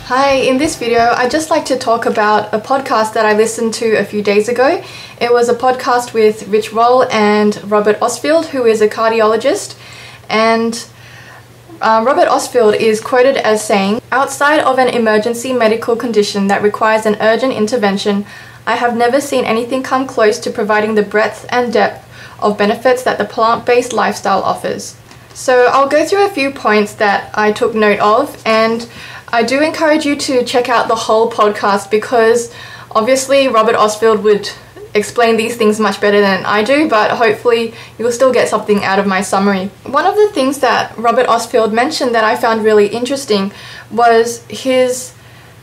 Hi, in this video I'd just like to talk about a podcast that I listened to a few days ago. It was a podcast with Rich Roll and Robert Ostfeld, who is a cardiologist, and Robert Ostfeld is quoted as saying, "Outside of an emergency medical condition that requires an urgent intervention, I have never seen anything come close to providing the breadth and depth of benefits that the plant-based lifestyle offers." So I'll go through a few points that I took note of, and I do encourage you to check out the whole podcast because obviously Robert Ostfeld would explain these things much better than I do, but hopefully you'll still get something out of my summary. One of the things that Robert Ostfeld mentioned that I found really interesting was his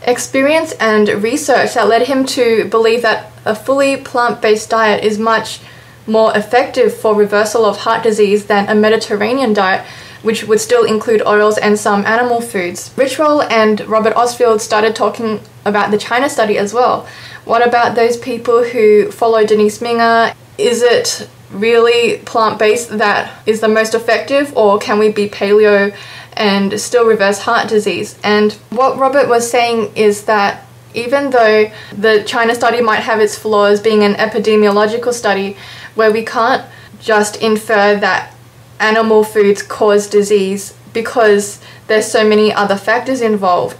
experience and research that led him to believe that a fully plant-based diet is much more effective for reversal of heart disease than a Mediterranean diet, which would still include oils and some animal foods. Rich Roll and Robert Ostfeld started talking about the China study as well. What about those people who follow Denise Minger? Is it really plant-based that is the most effective, or can we be paleo and still reverse heart disease? And what Robert was saying is that even though the China study might have its flaws being an epidemiological study where we can't just infer that animal foods cause disease because there's so many other factors involved.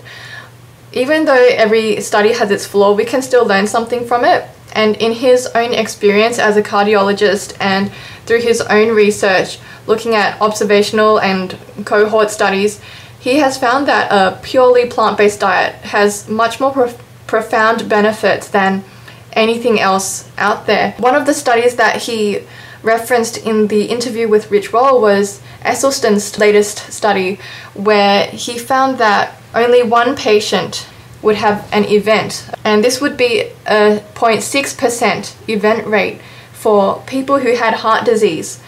Even though every study has its flaw, we can still learn something from it. And in his own experience as a cardiologist and through his own research, looking at observational and cohort studies, he has found that a purely plant-based diet has much more profound benefits than anything else out there. One of the studies that he referenced in the interview with Rich Roll was Esselstyn's latest study, where he found that only one patient would have an event, and this would be a 0.6% event rate for people who had heart disease,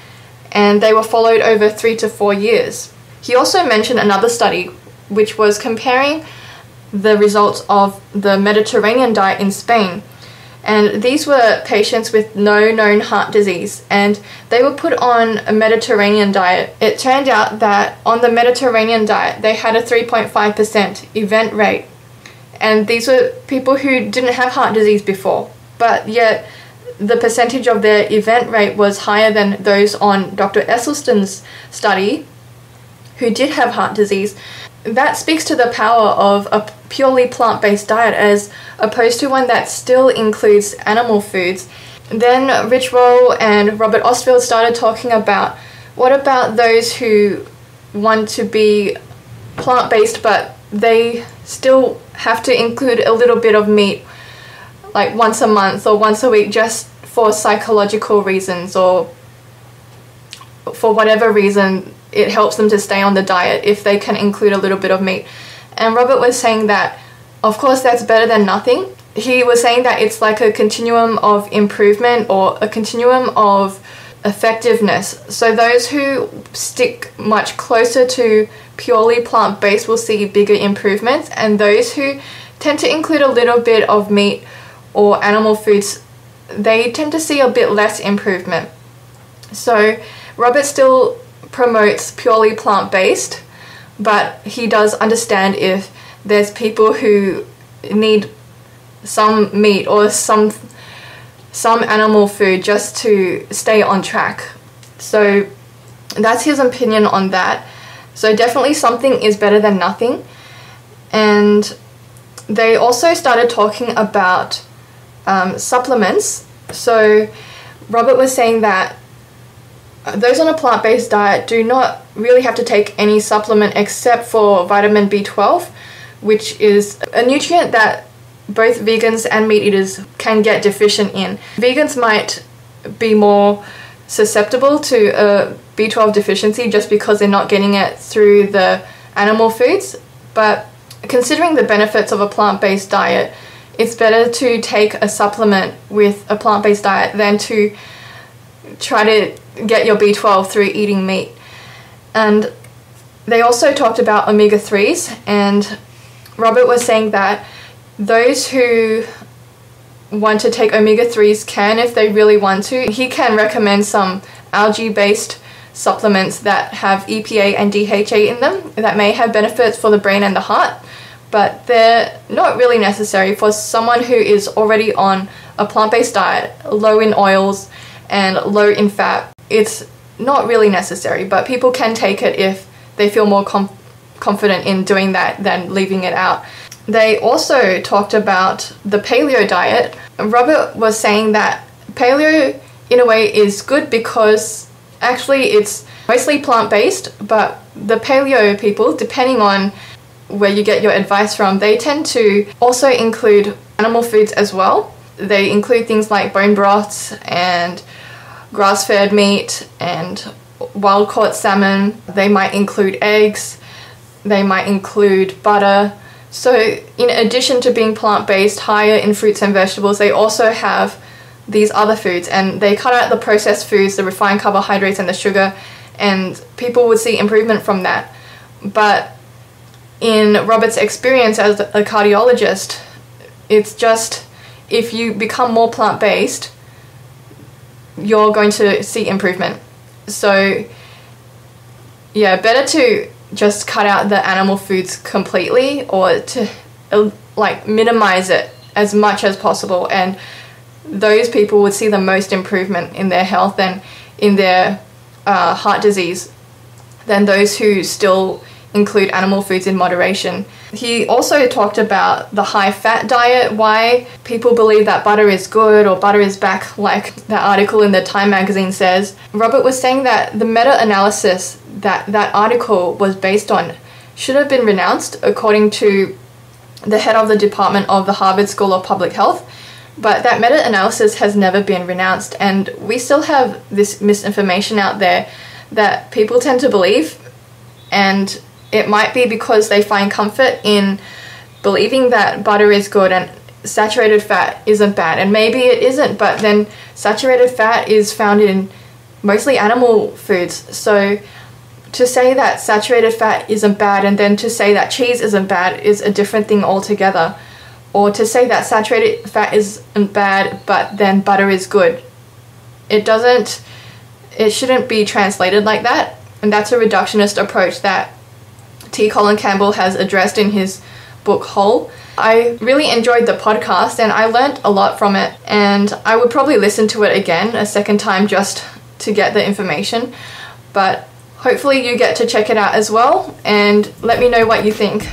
and they were followed over 3 to 4 years. He also mentioned another study which was comparing the results of the Mediterranean diet in Spain. And these were patients with no known heart disease, and they were put on a Mediterranean diet. It turned out that on the Mediterranean diet, they had a 3.5% event rate. And these were people who didn't have heart disease before, but yet the percentage of their event rate was higher than those on Dr. Esselstyn's study who did have heart disease. That speaks to the power of a purely plant-based diet as opposed to one that still includes animal foods. Then Rich Roll and Robert Ostfeld started talking about what about those who want to be plant-based but they still have to include a little bit of meat like once a month or once a week just for psychological reasons or for whatever reason it helps them to stay on the diet if they can include a little bit of meat. And Robert was saying that of course that's better than nothing. He was saying that it's like a continuum of improvement or a continuum of effectiveness. So those who stick much closer to purely plant-based will see bigger improvements, and those who tend to include a little bit of meat or animal foods, they tend to see a bit less improvement. So Robert still promotes purely plant-based, but he does understand if there's people who need some meat or some animal food just to stay on track. So that's his opinion on that. So definitely something is better than nothing. And they also started talking about supplements. So Robert was saying that those on a plant-based diet do not really have to take any supplement except for vitamin B12, which is a nutrient that both vegans and meat eaters can get deficient in. Vegans might be more susceptible to a B12 deficiency just because they're not getting it through the animal foods, but considering the benefits of a plant-based diet, it's better to take a supplement with a plant-based diet than to try to get your B12 through eating meat. And they also talked about omega-3s, and Robert was saying that those who want to take omega-3s can if they really want to. He can recommend some algae-based supplements that have EPA and DHA in them that may have benefits for the brain and the heart, but they're not really necessary for someone who is already on a plant-based diet, low in oils and low in fat. It's not really necessary, but people can take it if they feel more confident in doing that than leaving it out. They also talked about the paleo diet. Robert was saying that paleo in a way is good because actually it's mostly plant-based, but the paleo people, depending on where you get your advice from, they tend to also include animal foods as well. They include things like bone broths and grass-fed meat and wild-caught salmon. They might include eggs. They might include butter. So in addition to being plant-based, higher in fruits and vegetables, they also have these other foods, and they cut out the processed foods, the refined carbohydrates and the sugar, and people would see improvement from that. But in Robert's experience as a cardiologist, it's just if you become more plant-based, you're going to see improvement. So yeah, better to just cut out the animal foods completely, or to like minimize it as much as possible, and those people would see the most improvement in their health and in their heart disease than those who still include animal foods in moderation. He also talked about the high-fat diet, why people believe that butter is good or butter is back, like that article in the Time magazine says. Robert was saying that the meta-analysis that article was based on should have been renounced, according to the head of the department of the Harvard School of Public Health. But that meta-analysis has never been renounced, and we still have this misinformation out there that people tend to believe, and it might be because they find comfort in believing that butter is good and saturated fat isn't bad, and maybe it isn't, but then saturated fat is found in mostly animal foods. So to say that saturated fat isn't bad and then to say that cheese isn't bad is a different thing altogether. Or to say that saturated fat isn't bad but then butter is good. It shouldn't be translated like that, and that's a reductionist approach that T. Colin Campbell has addressed in his book Whole. I really enjoyed the podcast and I learned a lot from it, and I would probably listen to it again a second time just to get the information, but hopefully you get to check it out as well and let me know what you think.